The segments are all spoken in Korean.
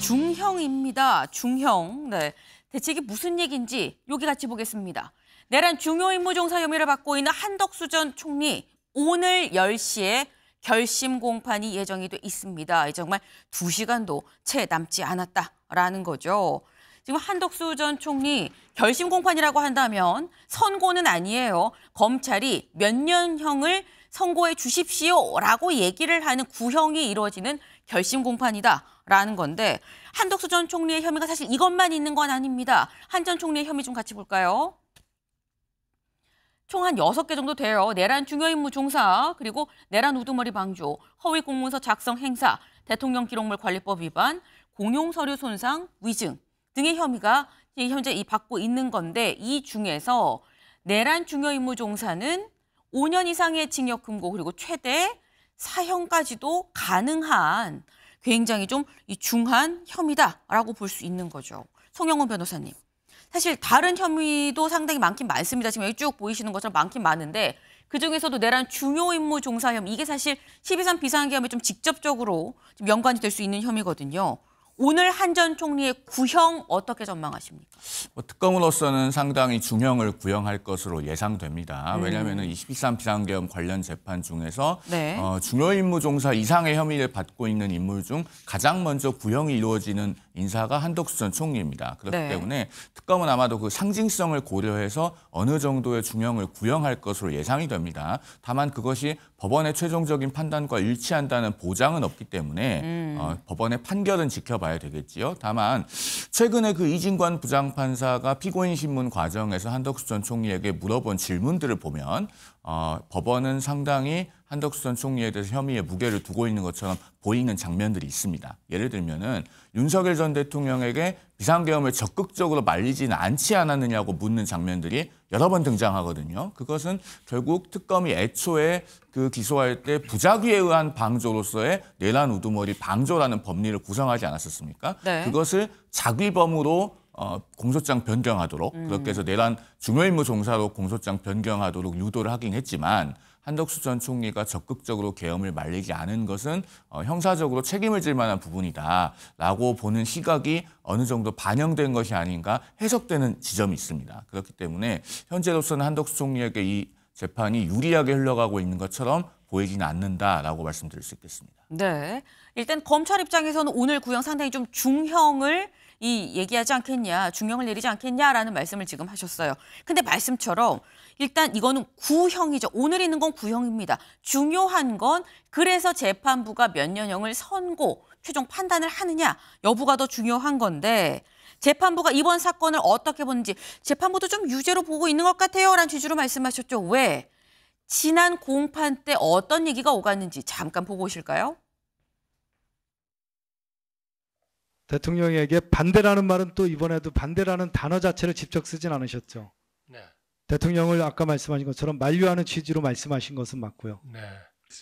중형입니다. 중형. 네. 대체 이게 무슨 얘기인지 여기 같이 보겠습니다. 내란 중요 임무 종사 혐의를 받고 있는 한덕수 전 총리 오늘 10시에 결심 공판이 예정이 돼 있습니다. 정말 2시간도 채 남지 않았다라는 거죠. 지금 한덕수 전 총리 결심 공판이라고 한다면 선고는 아니에요. 검찰이 몇 년형을 선고해 주십시오라고 얘기를 하는 구형이 이루어지는 결심 공판이다라는 건데 한덕수 전 총리의 혐의가 사실 이것만 있는 건 아닙니다. 한 전 총리의 혐의 좀 같이 볼까요? 총 한 6개 정도 돼요. 내란 중요임무 종사, 그리고 내란 우두머리 방조, 허위 공문서 작성 행사, 대통령 기록물 관리법 위반, 공용 서류 손상, 위증 등의 혐의가 현재 받고 있는 건데 이 중에서 내란 중요임무 종사는 5년 이상의 징역 금고 그리고 최대 사형까지도 가능한 굉장히 좀 중한 혐의다라고 볼 수 있는 거죠. 송영훈 변호사님. 사실 다른 혐의도 상당히 많긴 많습니다. 지금 여기 쭉 보이시는 것처럼 많긴 많은데 그중에서도 내란 중요 임무 종사 혐의 이게 사실 12.3 비상계엄에 좀 직접적으로 좀 연관이 될 수 있는 혐의거든요. 오늘 한 전 총리의 구형 어떻게 전망하십니까? 특검으로서는 상당히 중형을 구형할 것으로 예상됩니다. 왜냐하면 12.3 비상계엄 관련 재판 중에서 네. 중요 임무 종사 이상의 혐의를 받고 있는 인물 중 가장 먼저 구형이 이루어지는 인사가 한덕수 전 총리입니다. 그렇기 네. 때문에 특검은 아마도 그 상징성을 고려해서 어느 정도의 중형을 구형할 것으로 예상이 됩니다. 다만 그것이 법원의 최종적인 판단과 일치한다는 보장은 없기 때문에 법원의 판결은 지켜봐야 되겠지요. 다만 최근에 그 이진관 부장판사가 피고인 신문 과정에서 한덕수 전 총리에게 물어본 질문들을 보면 법원은 상당히 한덕수 전 총리에 대해서 혐의에 무게를 두고 있는 것처럼 보이는 장면들이 있습니다. 예를 들면은 윤석열 전 대통령에게 비상계엄을 적극적으로 말리지는 않지 않았느냐고 묻는 장면들이 여러 번 등장하거든요. 그것은 결국 특검이 애초에 그 기소할 때 부작위에 의한 방조로서의 내란 우두머리 방조라는 법리를 구성하지 않았었습니까? 네. 그것을 자위범으로 공소장 변경하도록 그렇게 해서 내란 중요임무 종사로 공소장 변경하도록 유도를 하긴 했지만 한덕수 전 총리가 적극적으로 계엄을 말리지 않은 것은 형사적으로 책임을 질 만한 부분이다라고 보는 시각이 어느 정도 반영된 것이 아닌가 해석되는 지점이 있습니다. 그렇기 때문에 현재로서는 한덕수 총리에게 이 재판이 유리하게 흘러가고 있는 것처럼 보이지는 않는다라고 말씀드릴 수 있겠습니다. 네. 일단 검찰 입장에서는 오늘 구형 상당히 좀 중형을 얘기하지 않겠냐, 중형을 내리지 않겠냐라는 말씀을 지금 하셨어요. 근데 말씀처럼 일단 이거는 구형이죠. 오늘 있는 건 구형입니다. 중요한 건 그래서 재판부가 몇 년형을 선고, 최종 판단을 하느냐 여부가 더 중요한 건데 재판부가 이번 사건을 어떻게 보는지 재판부도 좀 유죄로 보고 있는 것 같아요 라는 취지로 말씀하셨죠. 왜? 지난 공판 때 어떤 얘기가 오갔는지 잠깐 보고 오실까요? 대통령에게 반대라는 말은 또 이번에도 반대라는 단어 자체를 직접 쓰진 않으셨죠. 네. 대통령을 아까 말씀하신 것처럼 만류하는 취지로 말씀하신 것은 맞고요. 네.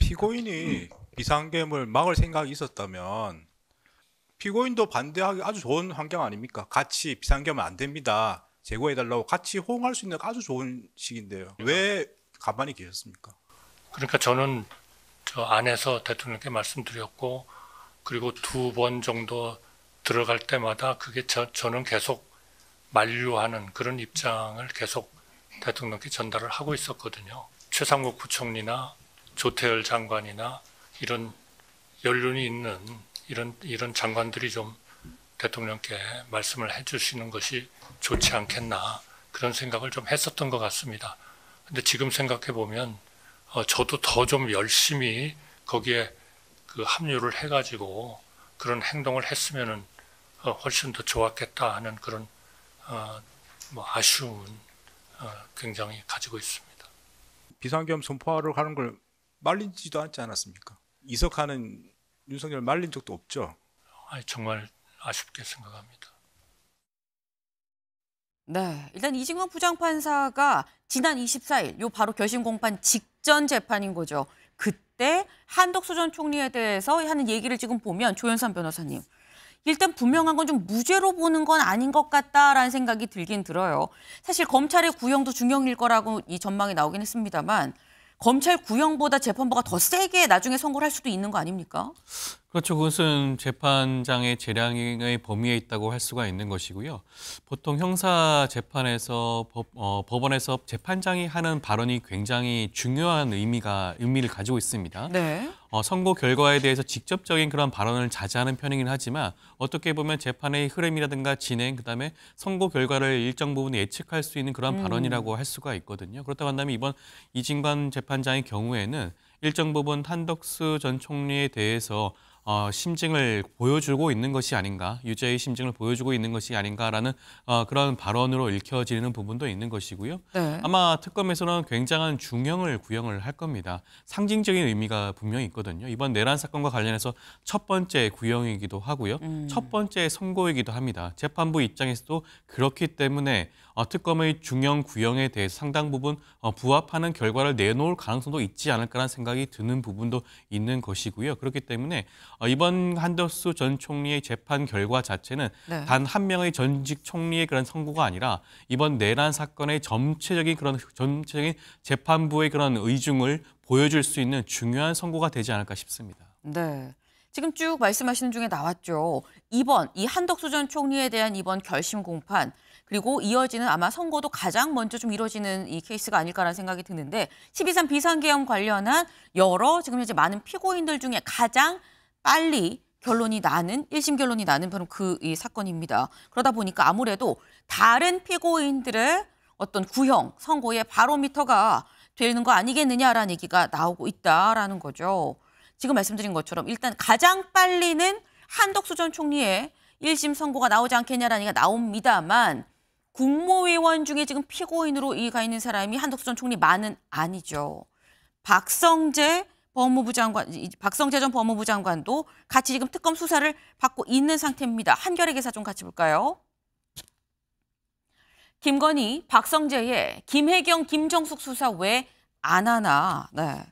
피고인이 비상계엄을 막을 생각이 있었다면 피고인도 반대하기 아주 좋은 환경 아닙니까? 같이 비상계엄은 안 됩니다. 제고해달라고 같이 호응할 수 있는 아주 좋은 시기인데요. 왜 가만히 계셨습니까? 그러니까 저는 저 안에서 대통령께 말씀드렸고 그리고 2번 정도 들어갈 때마다 그게 저는 계속 만류하는 그런 입장을 계속 대통령께 전달을 하고 있었거든요. 최상목 부총리나 조태열 장관이나 이런 연륜이 있는 이런 장관들이 좀 대통령께 말씀을 해주시는 것이 좋지 않겠나 그런 생각을 좀 했었던 것 같습니다. 근데 지금 생각해 보면 저도 더 좀 열심히 거기에 그 합류를 해가지고 그런 행동을 했으면은 훨씬 더 좋았겠다 하는 그런 아쉬움은 굉장히 가지고 있습니다. 비상계엄 선포하러 가는 걸 말리지도 않지 않았습니까? 이석하는 윤석열 말린 적도 없죠. 정말 아쉽게 생각합니다. 네, 일단 이진관 부장판사가 지난 24일 요 바로 결심 공판 직전 재판인 거죠. 그때 한덕수 전 총리에 대해서 하는 얘기를 지금 보면 조현선 변호사님. 일단 분명한 건 좀 무죄로 보는 건 아닌 것 같다라는 생각이 들긴 들어요. 사실 검찰의 구형도 중형일 거라고 이 전망이 나오긴 했습니다만 검찰 구형보다 재판부가 더 세게 나중에 선고를 할 수도 있는 거 아닙니까? 그렇죠. 그것은 재판장의 재량의 범위에 있다고 할 수가 있는 것이고요. 보통 형사 재판에서 법원에서 재판장이 하는 발언이 굉장히 중요한 의미를 가지고 있습니다. 네. 선고 결과에 대해서 직접적인 그런 발언을 자제하는 편이긴 하지만 어떻게 보면 재판의 흐름이라든가 진행, 그다음에 선고 결과를 일정 부분 예측할 수 있는 그런 발언이라고 할 수가 있거든요. 그렇다고 한다면 이번 이진관 재판장의 경우에는 일정 부분 한덕수 전 총리에 대해서 심증을 보여주고 있는 것이 아닌가, 유죄의 심증을 보여주고 있는 것이 아닌가라는 그런 발언으로 읽혀지는 부분도 있는 것이고요. 네. 아마 특검에서는 굉장한 중형을 구형을 할 겁니다. 상징적인 의미가 분명히 있거든요. 이번 내란 사건과 관련해서 첫 번째 구형이기도 하고요. 첫 번째 선고이기도 합니다. 재판부 입장에서도 그렇기 때문에 특검의 중형 구형에 대해서 상당 부분 부합하는 결과를 내놓을 가능성도 있지 않을까라는 생각이 드는 부분도 있는 것이고요. 그렇기 때문에 이번 한덕수 전 총리의 재판 결과 자체는 네. 단 한 명의 전직 총리의 그런 선고가 아니라 이번 내란 사건의 전체적인 재판부의 그런 의중을 보여줄 수 있는 중요한 선고가 되지 않을까 싶습니다. 네. 지금 쭉 말씀하시는 중에 나왔죠. 이번 이 한덕수 전 총리에 대한 이번 결심 공판 그리고 이어지는 아마 선고도 가장 먼저 좀 이루어지는 이 케이스가 아닐까라는 생각이 드는데 12.3 비상계엄 관련한 여러 지금 현재 많은 피고인들 중에 가장 빨리 결론이 나는 1심 결론이 나는 바로 이 사건입니다. 그러다 보니까 아무래도 다른 피고인들의 어떤 구형 선고의 바로미터가 되는 거 아니겠느냐라는 얘기가 나오고 있다라는 거죠. 지금 말씀드린 것처럼 일단 가장 빨리는 한덕수 전 총리의 1심 선고가 나오지 않겠냐라는 얘기가 나옵니다만 국무위원 중에 지금 피고인으로 가 있는 사람이 한덕수 전 총리만은 아니죠. 박성재 전 법무부 장관도 같이 지금 특검 수사를 받고 있는 상태입니다. 한겨레 기사 좀 같이 볼까요? 김건희, 박성재의 김혜경, 김정숙 수사 왜 안 하나? 네.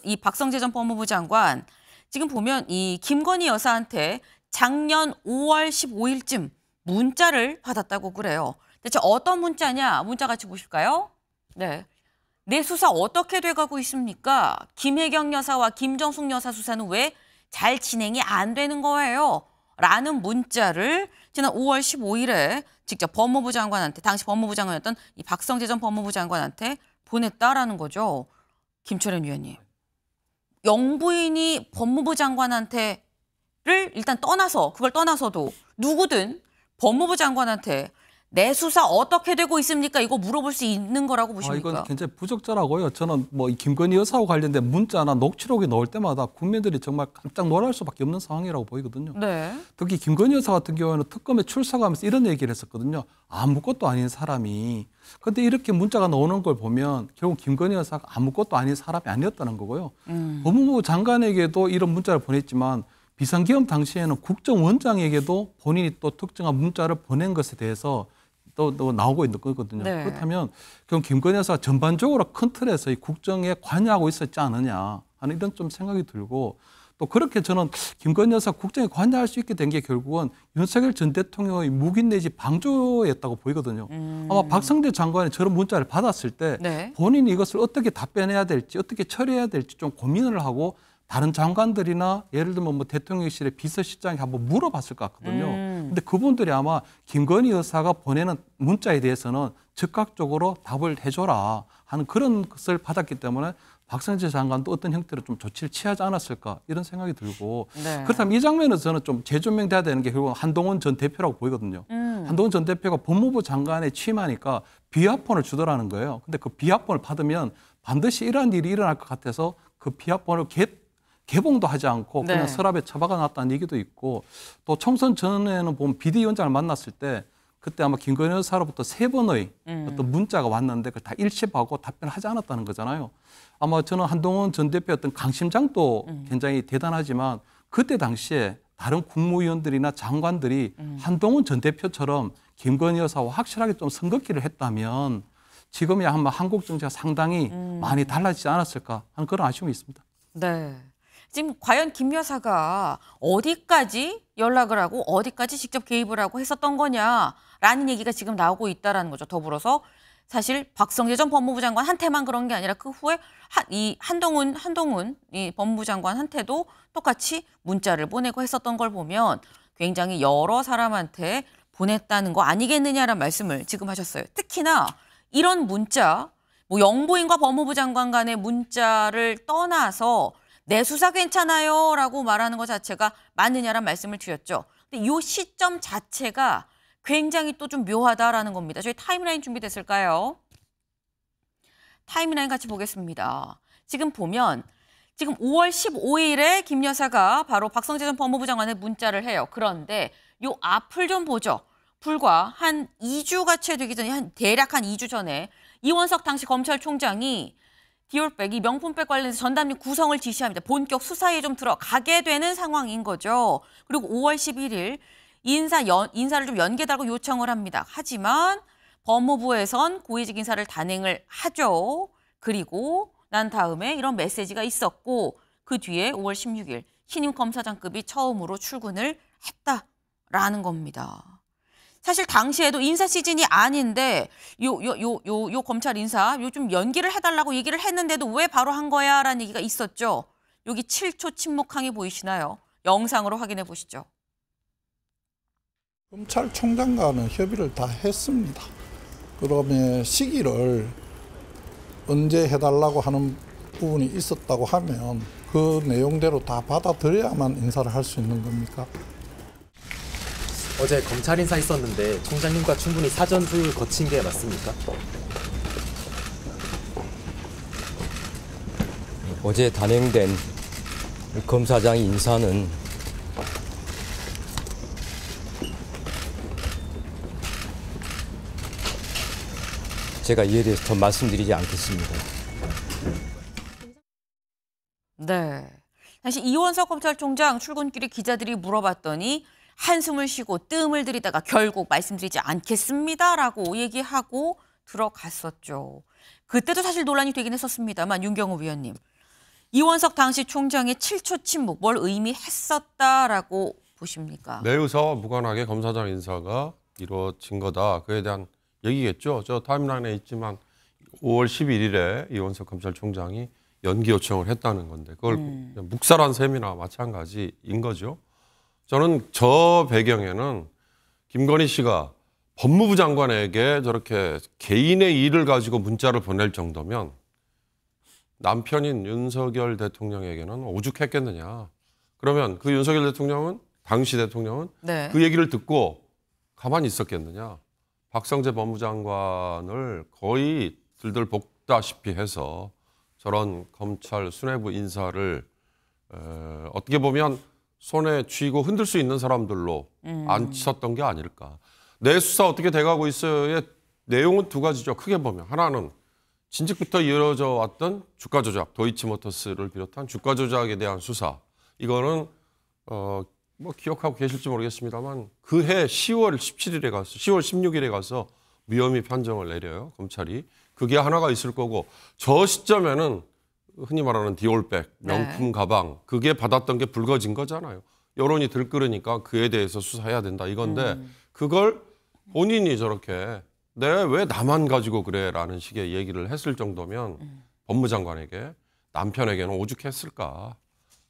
이 박성재 전 법무부 장관 지금 보면 이 김건희 여사한테 작년 5월 15일쯤 문자를 받았다고 그래요. 대체 어떤 문자냐? 문자 같이 보실까요? 네. 내 수사 어떻게 돼가고 있습니까? 김혜경 여사와 김정숙 여사 수사는 왜 잘 진행이 안 되는 거예요? 라는 문자를 지난 5월 15일에 직접 법무부 장관한테, 당시 법무부 장관이었던 이 박성재 전 법무부 장관한테 보냈다라는 거죠. 김철현 위원님. 영부인이 법무부 장관한테를 일단 그걸 떠나서도 누구든 법무부 장관한테 내 수사 어떻게 되고 있습니까? 이거 물어볼 수 있는 거라고 보십니까? 이건 굉장히 부적절하고요. 저는 이 김건희 여사와 관련된 문자나 녹취록이 나올 때마다 국민들이 정말 깜짝 놀랄 수밖에 없는 상황이라고 보이거든요. 네. 특히 김건희 여사 같은 경우에는 특검에 출석하면서 이런 얘기를 했었거든요. 아무것도 아닌 사람이. 근데 이렇게 문자가 나오는 걸 보면 결국 김건희 여사가 아무것도 아닌 사람이 아니었다는 거고요. 법무부 장관에게도 이런 문자를 보냈지만 비상계엄 당시에는 국정원장에게도 본인이 또 특정한 문자를 보낸 것에 대해서 또 나오고 있는 거거든요. 네. 그렇다면 그럼 김건희 여사가 전반적으로 큰 틀에서 이 국정에 관여하고 있었지 않느냐 하는 이런 좀 생각이 들고 또 그렇게 저는 김건희 여사 국정에 관여할 수 있게 된 게 결국은 윤석열 전 대통령의 묵인 내지 방조였다고 보이거든요. 아마 박성재 장관이 저런 문자를 받았을 때 네. 본인이 이것을 어떻게 답변해야 될지 어떻게 처리해야 될지 좀 고민을 하고 다른 장관들이나 예를 들면 대통령실의 비서실장이 한번 물어봤을 것 같거든요. 근데 그분들이 아마 김건희 여사가 보내는 문자에 대해서는 즉각적으로 답을 해줘라 하는 그런 것을 받았기 때문에 박성재 장관도 어떤 형태로 좀 조치를 취하지 않았을까 이런 생각이 들고 네. 그렇다면 이 장면에서 저는 좀 재조명돼야 되는 게 결국 한동훈 전 대표라고 보이거든요. 한동훈 전 대표가 법무부 장관에 취임하니까 비하폰을 주더라는 거예요. 근데 그 비하폰을 받으면 반드시 이러한 일이 일어날 것 같아서 그 비하폰을 개봉도 하지 않고 그냥 네. 서랍에 처박아 놨다는 얘기도 있고 또 총선 전에는 보면 비대위원장을 만났을 때 그때 아마 김건희 여사로부터 3번의 어떤 문자가 왔는데 그걸 다 일십하고 답변하지 않았다는 거잖아요. 아마 저는 한동훈 전 대표의 어떤 강심장도 굉장히 대단하지만 그때 당시에 다른 국무위원들이나 장관들이 한동훈 전 대표처럼 김건희 여사와 확실하게 좀 선긋기를 했다면 지금이야 아마 한국 정치가 상당히 많이 달라지지 않았을까 하는 그런 아쉬움이 있습니다. 네. 지금 과연 김 여사가 어디까지 연락을 하고 어디까지 직접 개입을 하고 했었던 거냐라는 얘기가 지금 나오고 있다라는 거죠. 더불어서 사실 박성재 전 법무부 장관한테만 그런 게 아니라 그 후에 한동훈 이 법무부 장관한테도 똑같이 문자를 보내고 했었던 걸 보면 굉장히 여러 사람한테 보냈다는 거 아니겠느냐라는 말씀을 지금 하셨어요. 특히나 이런 문자, 뭐 영부인과 법무부 장관 간의 문자를 떠나서 내 수사 괜찮아요라고 말하는 것 자체가 맞느냐라는 말씀을 드렸죠. 근데 이 시점 자체가 굉장히 또 좀 묘하다라는 겁니다. 저희 타임라인 준비됐을까요? 타임라인 같이 보겠습니다. 지금 보면 지금 5월 15일에 김 여사가 바로 박성재 전 법무부 장관에 문자를 해요. 그런데 요 앞을 좀 보죠. 불과 한 2주가 채 되기 전에 대략 한 2주 전에 이원석 당시 검찰총장이 디올백, 이 명품백 관련해서 전담력 구성을 지시합니다. 본격 수사에 좀 들어가게 되는 상황인 거죠. 그리고 5월 11일 인사를 좀 연계달고 요청을 합니다. 하지만 법무부에선 고위직 인사를 단행을 하죠. 그리고 난 다음에 이런 메시지가 있었고 그 뒤에 5월 16일 신임 검사장급이 처음으로 출근을 했다라는 겁니다. 사실 당시에도 인사 시즌이 아닌데 요 검찰 인사 요 좀 연기를 해달라고 얘기를 했는데도 왜 바로 한 거야라는 얘기가 있었죠. 여기 7초 침묵항이 보이시나요? 영상으로 확인해 보시죠. 검찰총장과는 협의를 다 했습니다. 그러면 시기를 언제 해달라고 하는 부분이 있었다고 하면 그 내용대로 다 받아들여야만 인사를 할 수 있는 겁니까? 어제 검찰 인사 있었는데 총장님과 충분히 사전조율 거친 게 맞습니까? 어제 단행된 검사장 인사는 제가 이에 대해서 더 말씀드리지 않겠습니다. 네. 다시 이원석 검찰총장 출근길에 기자들이 물어봤더니 한숨을 쉬고 뜸을 들이다가 결국 말씀드리지 않겠습니다라고 얘기하고 들어갔었죠. 그때도 사실 논란이 되긴 했었습니다만 윤경호 위원님. 이원석 당시 총장의 7초 침묵 뭘 의미했었다라고 보십니까? 내 의사와 무관하게 검사장 인사가 이루어진 거다. 그에 대한 얘기겠죠. 저 타임라인에 있지만 5월 11일에 이원석 검찰총장이 연기 요청을 했다는 건데 그걸 묵살한 셈이나 마찬가지인 거죠. 저는 저 배경에는 김건희 씨가 법무부 장관에게 저렇게 개인의 일을 가지고 문자를 보낼 정도면 남편인 윤석열 대통령에게는 오죽했겠느냐. 그러면 그 윤석열 대통령은 당시 대통령은 네. 그 얘기를 듣고 가만히 있었겠느냐. 박성재 법무장관을 거의 들들 볶다시피 해서 저런 검찰 수뇌부 인사를 어떻게 보면 손에 쥐고 흔들 수 있는 사람들로 앉혔던 게 아닐까. 내 수사 어떻게 돼가고 있어요의 내용은 두 가지죠. 크게 보면 하나는 진즉부터 이어져 왔던 주가 조작, 도이치모터스를 비롯한 주가 조작에 대한 수사. 이거는 뭐 기억하고 계실지 모르겠습니다만 그해 10월 17일에 가서 10월 16일에 가서 무혐의 판정을 내려요. 검찰이. 그게 하나가 있을 거고 저 시점에는 흔히 말하는 디올백, 명품 가방 그게 받았던 게 불거진 거잖아요. 여론이 들끓으니까 그에 대해서 수사해야 된다 이건데 그걸 본인이 저렇게 내가 왜 나만 가지고 그래 라는 식의 얘기를 했을 정도면 법무장관에게 남편에게는 오죽했을까.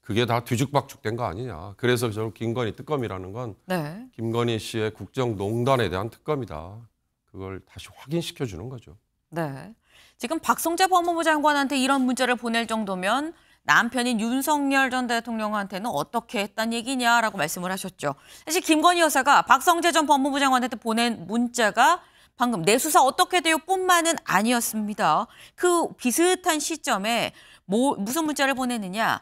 그게 다 뒤죽박죽된 거 아니냐. 그래서 저 김건희 특검이라는 건 네. 김건희 씨의 국정농단에 대한 특검이다. 그걸 다시 확인시켜 주는 거죠. 네. 지금 박성재 법무부 장관한테 이런 문자를 보낼 정도면 남편인 윤석열 전 대통령한테는 어떻게 했단 얘기냐라고 말씀을 하셨죠. 사실 김건희 여사가 박성재 전 법무부 장관한테 보낸 문자가 방금 내 수사 어떻게 돼요 뿐만은 아니었습니다. 그 비슷한 시점에 무슨 문자를 보냈느냐.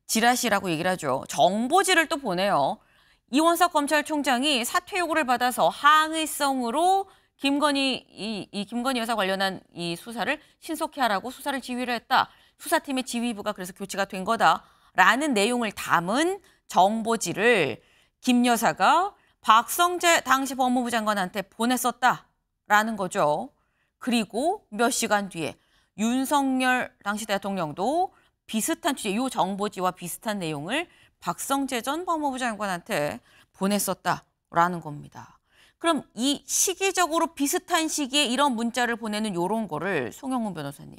지라시라고 얘기를 하죠. 정보지를 또 보내요. 이원석 검찰총장이 사퇴 요구를 받아서 항의성으로 김건희 여사 관련한 이 수사를 신속히 하라고 수사를 지휘를 했다. 수사팀의 지휘부가 그래서 교체가 된 거다라는 내용을 담은 정보지를 김 여사가 박성재 당시 법무부 장관한테 보냈었다라는 거죠. 그리고 몇 시간 뒤에 윤석열 당시 대통령도 비슷한 취재, 이 정보지와 비슷한 내용을 박성재 전 법무부 장관한테 보냈었다라는 겁니다. 그럼 이 시기적으로 비슷한 시기에 이런 문자를 보내는 이런 거를 송영문 변호사님,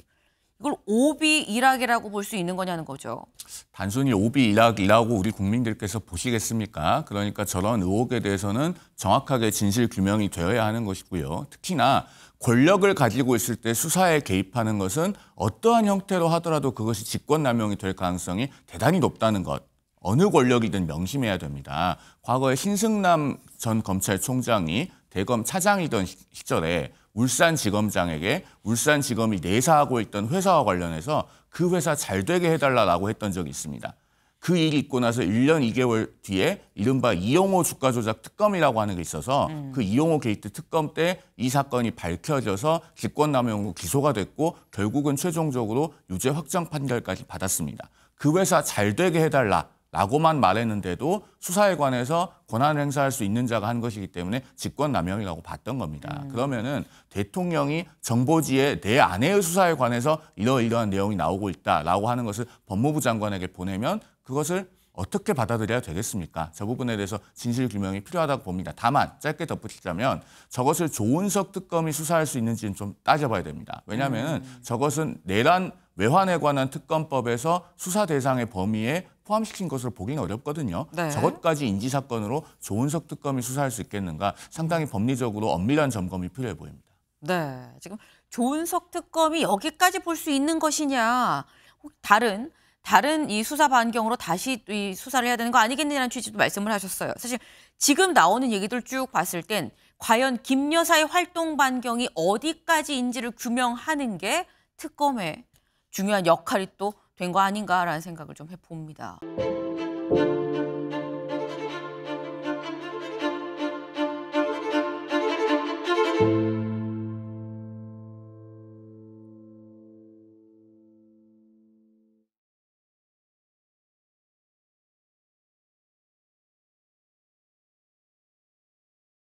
이걸 오비 일학이라고 볼 수 있는 거냐는 거죠. 단순히 오비 일학이라고 우리 국민들께서 보시겠습니까? 그러니까 저런 의혹에 대해서는 정확하게 진실 규명이 되어야 하는 것이고요. 특히나 권력을 가지고 있을 때 수사에 개입하는 것은 어떠한 형태로 하더라도 그것이 직권남용이 될 가능성이 대단히 높다는 것. 어느 권력이든 명심해야 됩니다. 과거에 신승남 전 검찰총장이 대검 차장이던 시절에 울산지검장에게 울산지검이 내사하고 있던 회사와 관련해서 그 회사 잘 되게 해달라고 했던 적이 있습니다. 그 일이 있고 나서 1년 2개월 뒤에 이른바 이용호 주가 조작 특검이라고 하는 게 있어서 그 이용호 게이트 특검 때 이 사건이 밝혀져서 직권남용으로 기소가 됐고 결국은 최종적으로 유죄 확정 판결까지 받았습니다. 그 회사 잘 되게 해달라고만 말했는데도 수사에 관해서 권한을 행사할 수 있는 자가 한 것이기 때문에 직권남용이라고 봤던 겁니다. 그러면은 대통령이 정보지에 내 아내의 수사에 관해서 이러이러한 내용이 나오고 있다라고 하는 것을 법무부 장관에게 보내면 그것을 어떻게 받아들여야 되겠습니까? 저 부분에 대해서 진실 규명이 필요하다고 봅니다. 다만 짧게 덧붙이자면 저것을 조은석 특검이 수사할 수 있는지는 좀 따져봐야 됩니다. 왜냐하면 저것은 내란 외환에 관한 특검법에서 수사 대상의 범위에 포함시킨 것으로 보기는 어렵거든요. 네. 저것까지 인지사건으로 조은석 특검이 수사할 수 있겠는가? 상당히 법리적으로 엄밀한 점검이 필요해 보입니다. 네, 지금 조은석 특검이 여기까지 볼 수 있는 것이냐, 혹 다른 이 수사 반경으로 다시 이 수사를 해야 되는 거 아니겠느냐는 취지도 말씀을 하셨어요. 사실 지금 나오는 얘기들 쭉 봤을 땐 과연 김 여사의 활동 반경이 어디까지인지를 규명하는 게 특검의 중요한 역할이 또 된 거 아닌가라는 생각을 좀 해봅니다.